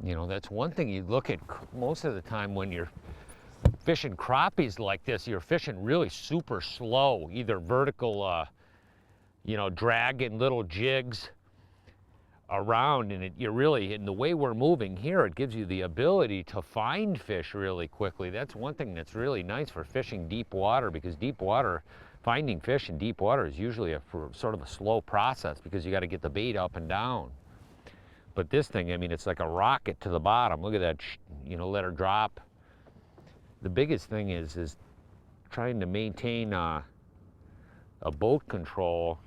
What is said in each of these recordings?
You know, that's one thing you look at most of the time when you're fishing crappies like this. You're fishing really super slow, either vertical, you know, dragging little jigs around, and you're really, in the way we're moving here, it gives you the ability to find fish really quickly. That's one thing that's really nice for fishing deep water, because deep water, finding fish in deep water is usually sort of a slow process, because you got to get the bait up and down. But this thing, I mean, it's like a rocket to the bottom. Look at that, you know, let her drop. The biggest thing is trying to maintain a boat control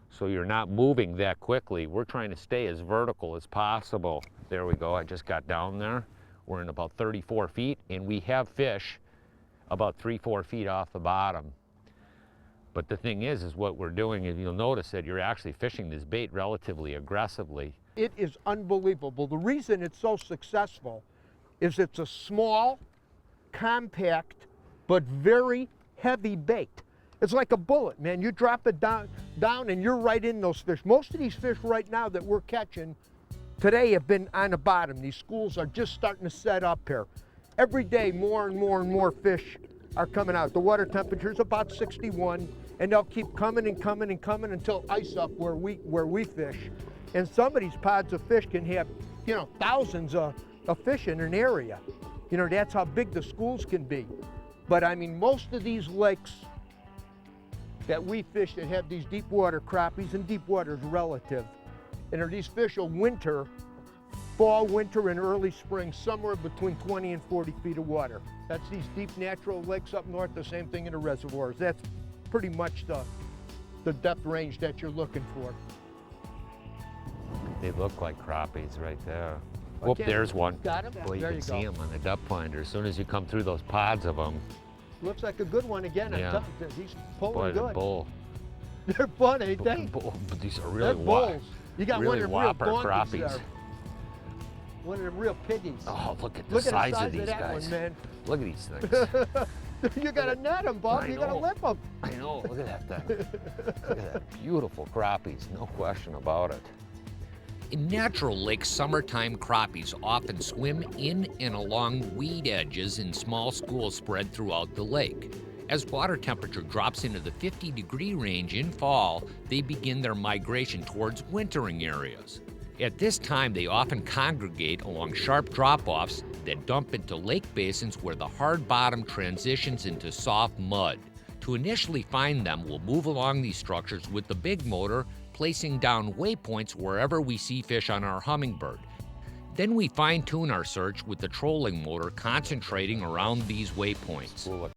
so you're not moving that quickly. We're trying to stay as vertical as possible. There we go, I just got down there. We're in about 34 feet, and we have fish about 3-4 feet off the bottom. But the thing is what we're doing is, you'll notice that you're actually fishing this bait relatively aggressively. It is unbelievable. The reason it's so successful is it's a small, compact, but very heavy bait. It's like a bullet, man. You drop it down and you're right in those fish. Most of these fish right now that we're catching today have been on the bottom. These schools are just starting to set up here. Every day, more and more and more fish are coming out. The water temperature is about 61, and they'll keep coming and coming and coming until ice up where we fish. And some of these pods of fish can have, you know, thousands of fish in an area. You know, that's how big the schools can be. But I mean, most of these lakes that we fish that have these deep water crappies, and deep water is relative, and these fish will winter, fall, winter, and early spring, somewhere between 20 and 40 feet of water. That's these deep natural lakes up north, the same thing in the reservoirs. That's pretty much the depth range that you're looking for. They look like crappies right there. Okay. Whoop, there's one. Got him? Boy, you There can you see go. them on the depth finder as soon as you come through those pods of them. Looks like a good one again. Yeah. I'm telling you, he's pulling Boy, the good. bull. They're fun, ain't they? But these are They're really bulls. You got really one of them real whopper donkeys crappies. there. One of them real piggies. Oh, look at the Look at size the size of these that guys. one, man. Look at these things. You gotta net them, Bob. I You gotta know. lip them. I know, look at that thing. Look at that beautiful crappies, no question about it. In natural lakes, summertime crappies often swim in and along weed edges in small schools spread throughout the lake. As water temperature drops into the 50-degree range in fall, they begin their migration towards wintering areas. At this time, they often congregate along sharp drop-offs that dump into lake basins where the hard bottom transitions into soft mud. To initially find them, we'll move along these structures with the big motor, placing down waypoints wherever we see fish on our Hummingbird. Then we fine-tune our search with the trolling motor, concentrating around these waypoints. Cool.